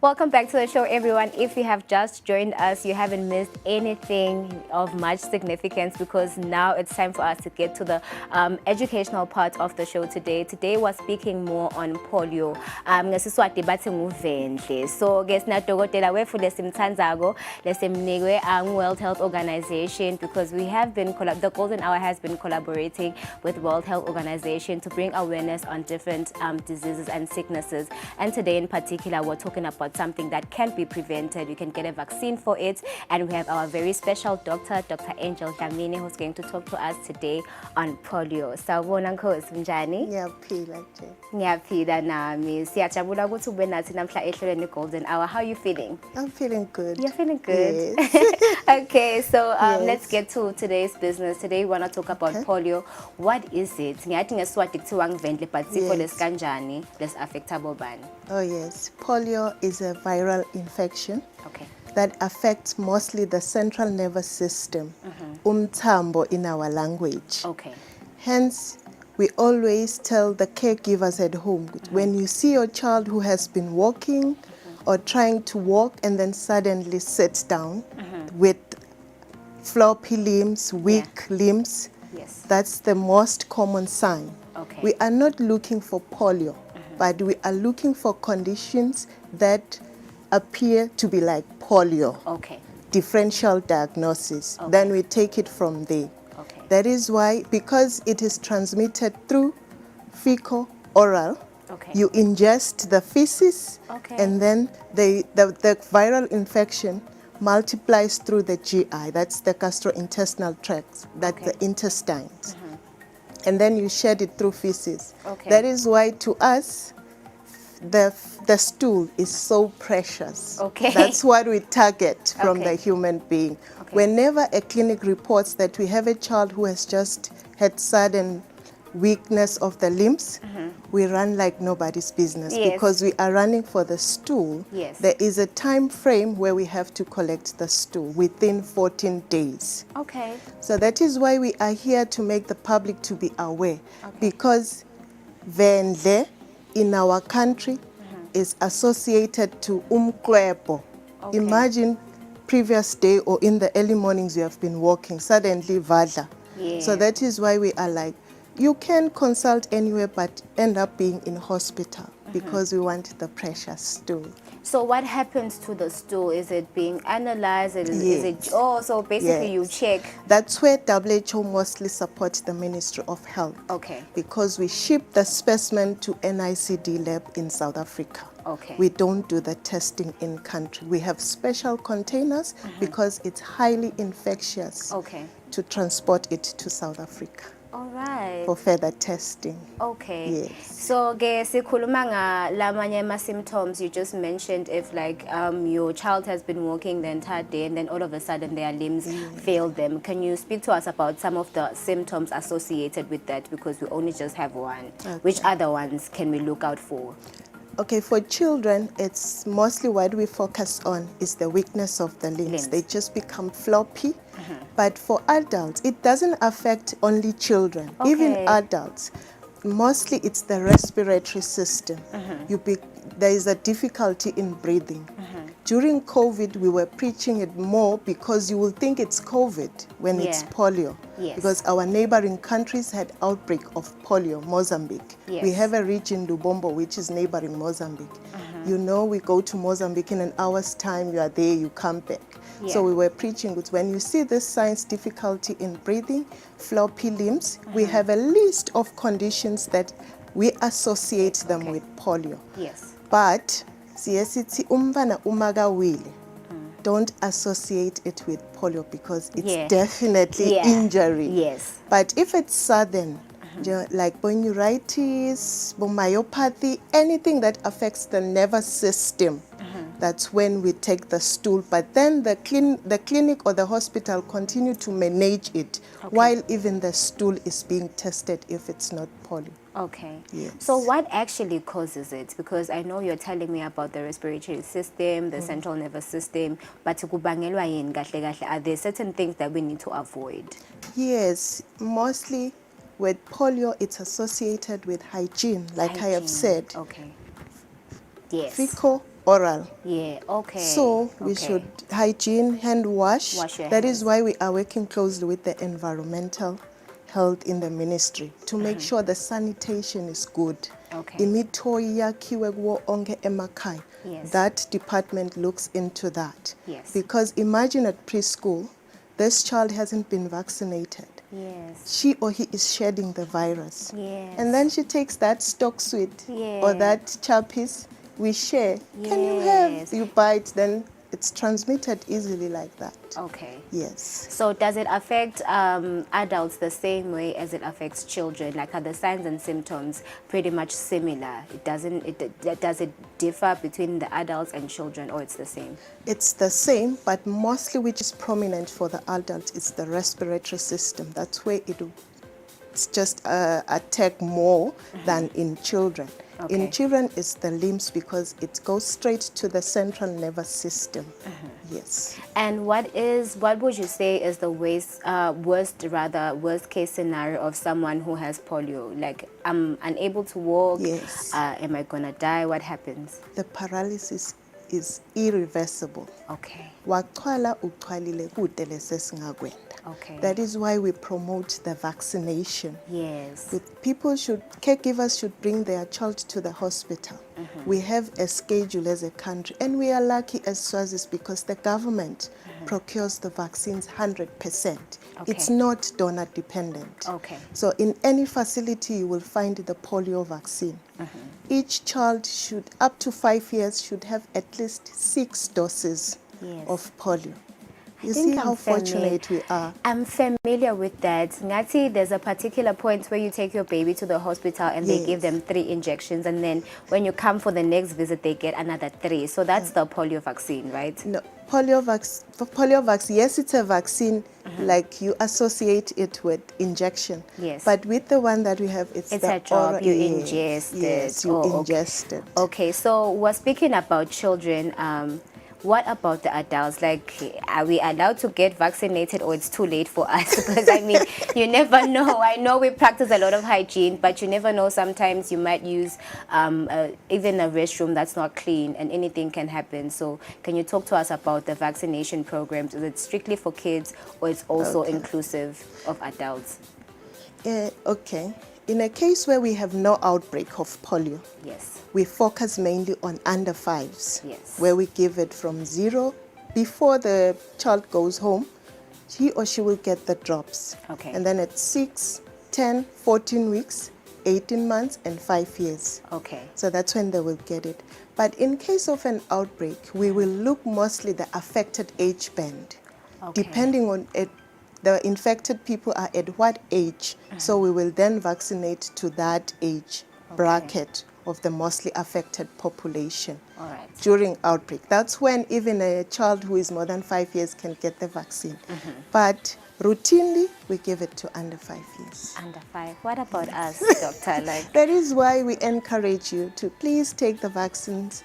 Welcome back to the show, everyone. If you have just joined us, you haven't missed anything of much significance because now it's time for us to get to the educational part of the show today. Today we're speaking more on polio. Ngesiswati bathi nguvendle. So ngesina dokotela wethu lesimthandayo lesimnikwe World Health Organization because we have been the Golden Hour has been collaborating with World Health Organization to bring awareness on different diseases and sicknesses. And today in particular, we're talking about something that can be prevented. You can get a vaccine for it. And we have our very special doctor, Dr. Angel Dlamini, who's going to talk to us today on polio. Sawubona Nkosi, njani? Ngiyaphila nje. Ngiyaphila nami. Siyajabula ukuthi ube nathi namhla ehlelweni Golden Hour. How are you feeling? I'm feeling good. You're feeling good? Yes. Okay, so Yes. let's get to today's business. Today we want to talk about polio. What is it? Ngiyathi ngeSwati kuthiwa ngivendle but sifo lesikanjani lesi-affecta bobani? Oh yes, polio is a viral infection that affects mostly the central nervous system, umthambo in our language. Okay. Hence, we always tell the caregivers at home, when you see your child who has been walking or trying to walk and then suddenly sits down with floppy limbs, weak limbs, that's the most common sign. Okay. We are not looking for polio, but we are looking for conditions that appear to be like polio. Okay. Differential diagnosis. Then we take it from there. Okay. That is why, because it is transmitted through fecal oral, you ingest the feces, and then the viral infection multiplies through the GI. That's the gastrointestinal tract, that's the intestines. And then you shed it through feces. Okay. That is why to us, the stool is so precious. Okay. That's what we target from the human being. Whenever a clinic reports that we have a child who has just had sudden weakness of the limbs, we run like nobody's business because we are running for the stool. There is a time frame where we have to collect the stool within 14 days. Okay. So that is why we are here to make the public to be aware, because vendle in our country is associated to umklebo. Imagine previous day or in the early mornings you have been walking, suddenly vadla. So that is why we are like, you can consult anywhere but end up being in hospital because we want the precious stool. So what happens to the stool? Is it being analyzed? Is it, so basically you check. That's where WHO mostly supports the Ministry of Health. Okay. Because we ship the specimen to NICD lab in South Africa. Okay. We don't do the testing in country. We have special containers because it's highly infectious to transport it to South Africa. All right. For further testing. Okay. Yes. So, sikhuluma lamanye ma symptoms you just mentioned. If like your child has been walking the entire day and then all of a sudden their limbs fail them, can you speak to us about some of the symptoms associated with that? Because we only just have one. Which other ones can we look out for? Okay, for children, it's mostly what we focus on is the weakness of the limbs. They just become floppy. But for adults, it doesn't affect only children, even adults. Mostly it's the respiratory system. There is a difficulty in breathing. During COVID, we were preaching it more because you will think it's COVID when it's polio. Because our neighboring countries had outbreak of polio, Mozambique. We have a region, Lubombo, which is neighboring Mozambique. You know, we go to Mozambique in an hour's time, you are there, you come back. So we were preaching it. When you see this signs, difficulty in breathing, floppy limbs, we have a list of conditions that we associate them with polio. But umvana umagawile, don't associate it with polio because it's definitely injury. But if it's sudden, like boniuritis, myopathy, anything that affects the nervous system, that's when we take the stool. But then the clinic or the hospital continue to manage it while even the stool is being tested if it's not polio. Okay. So what actually causes it? Because I know you're telling me about the respiratory system, the central nervous system, but are there certain things that we need to avoid? Yes, mostly with polio, it's associated with hygiene, like I have said. Fecal oral. Yeah, okay. So we okay. should hygiene, hand wash. Wash your That hands. is why we are working closely with the environmental health in the ministry to make sure the sanitation is good. Okay. Imithoi yakhiwe kuwo onke emakhaya. Yes. That department looks into that. Yes. Because imagine at preschool, this child hasn't been vaccinated. Yes. She or he is shedding the virus. Yes. And then she takes that stock sweet Yes. or that chappies, we share. Can you have? Yes. You bite, then it's transmitted easily like that. Okay. Yes. So does it affect adults the same way as it affects children? Like, are the signs and symptoms pretty much similar? Does it differ between the adults and children, or it's the same? It's the same, but mostly which is prominent for the adult is the respiratory system. That's where it's just attack more than in children. Okay. In children, it's the limbs because it goes straight to the central nervous system. Yes. And what would you say is the worst case scenario of someone who has polio? Like, I'm unable to walk. Yes. Am I gonna die? What happens? The paralysis is irreversible. Okay. Waqala uqalile kude lesesingakwenda. Okay. That is why we promote the vaccination. Yes. Caregivers should bring their child to the hospital. We have a schedule as a country, and we are lucky as Swazis because the government procures the vaccines 100%. Okay. It's not donor dependent. Okay. So in any facility you will find the polio vaccine. Each child up to 5 years, should have at least 6 doses Yes. of polio. You think see I'm how fortunate we are. I'm familiar with that. Ngati, there's a particular point where you take your baby to the hospital and they give them 3 injections, and then when you come for the next visit, they get another 3. So that's the polio vaccine, right? No, polio vaccine, yes, it's a vaccine, like you associate it with injection. Yes. But with the one that we have, it's a the drop, oral. you Yes, ingest it. yes, you ingest it. Okay, so we're speaking about children. What about the adults? Like, are we allowed to get vaccinated, or it's too late for us? Because, I mean, you never know. I know we practice a lot of hygiene, but you never know. Sometimes you might use even a restroom that's not clean, and anything can happen. So can you talk to us about the vaccination programs? Is it strictly for kids, or it's also inclusive of adults? Okay. In a case where we have no outbreak of polio, Yes. we focus mainly on under 5s, Yes. where we give it from 0 before the child goes home. He or she will get the drops. Okay. And then at 6, 10, 14 weeks, 18 months, and 5 years. Okay. So that's when they will get it. But in case of an outbreak, we will look mostly the affected age band, Okay. depending on it. The infected people are at what age, so we will then vaccinate to that age bracket of the mostly affected population. All right. During outbreak. That's when even a child who is more than 5 years can get the vaccine. But routinely, we give it to under 5 years. Under 5. What about us, doctor? Like, That is why we encourage you to please take the vaccines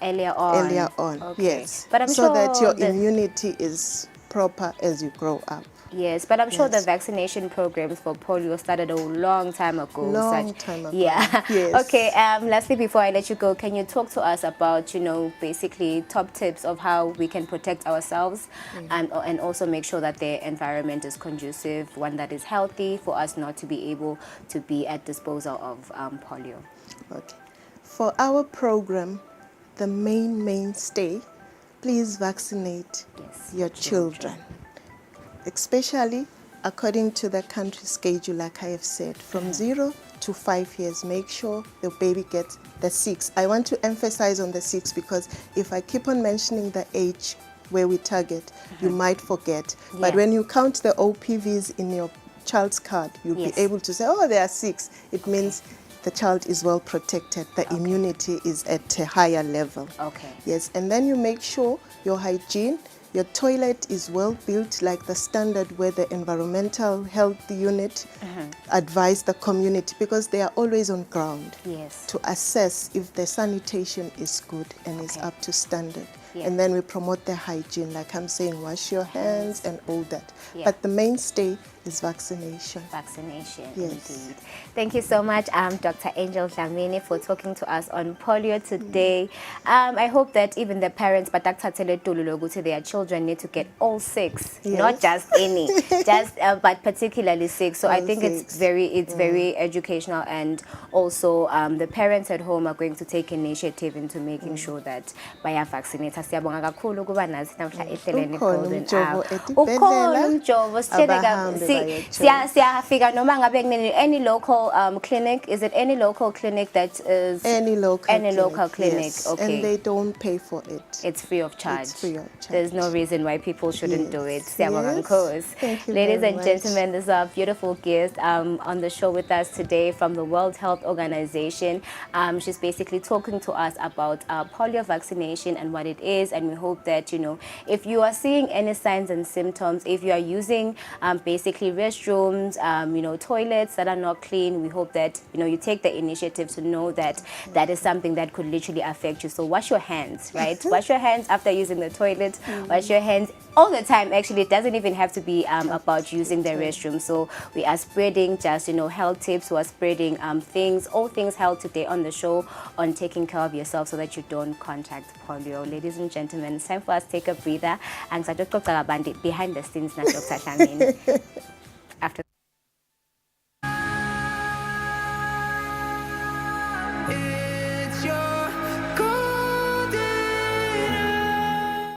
earlier on. Okay. Yes. But I'm so sure that your the- immunity is proper as you grow up. Yes, but I'm sure the Yes. vaccination programs for polio started a long time ago. Long time ago. Yeah. Yes. Okay. Lastly, before I let you go, can you talk to us about, basically top tips of how we can protect ourselves and also make sure that the environment is conducive, one that is healthy for us not to be able to be at disposal of polio? Okay. For our program, the mainstay, please vaccinate your children. Especially according to the country schedule, like I have said, from 0 to 5 years, make sure the baby gets the 6. I want to emphasize on the 6 because if I keep on mentioning the age where we target, you might forget. But when you count the OPVs in your child's card, you'll be able to say, oh, there are 6. It means the child is well protected. The immunity is at a higher level. Okay. Yes, and then you make sure your hygiene, your toilet is well built, like the standard where the environmental health unit advise the community, because they are always on ground to assess if the sanitation is good and is up to standard. And then we promote the hygiene, like I'm saying, wash your hands and all that. But the mainstay is vaccination. Vaccination, Yes. indeed. Thank you so much, Dr. Angel Dlamini, for talking to us on polio today. I hope that even the parents, but their children need to get all 6, not Yes. just any, but particularly 6. So I All think 6. it's very educational, and also the parents at home are going to take initiative into making sure that baya vaccinate. Siyabonga kakhulu kuba nazi namhla ehleleni Ukhona golden umjovo hour. etibhedlela, Ukhona umjovo, abahambe bayojova. siyafika noma ngabe kunini, any local clinic. Is it any local clinic that is Any local clinic? Yes. Okay. And they don't pay for it. It's free of charge. It's free of charge. There's no reason why people shouldn't do it. Yes. Siyabonga Yes. Nkosi. Thank you Ladies very and gentlemen, this is our beautiful guest on the show with us today from the World Health Organization. She's basically talking to us about polio vaccination and what it is, and we hope that, you know, if you are seeing any signs and symptoms, if you are using basically restrooms, you know, toilets that are not clean, we hope that, you know, you take the initiative to know that that is something that could literally affect you. So wash your hands, right? Wash your hands after using the toilet. Wash your hands all the time. Actually, it doesn't even have to be about using the restroom. So we are spreading just, you know, health tips. We are spreading all things health today on the show on taking care of yourself so that you don't contact polio. Ladies and gentlemen, it's time for us to take a breather and behind the scenes na Dr. Dlamini.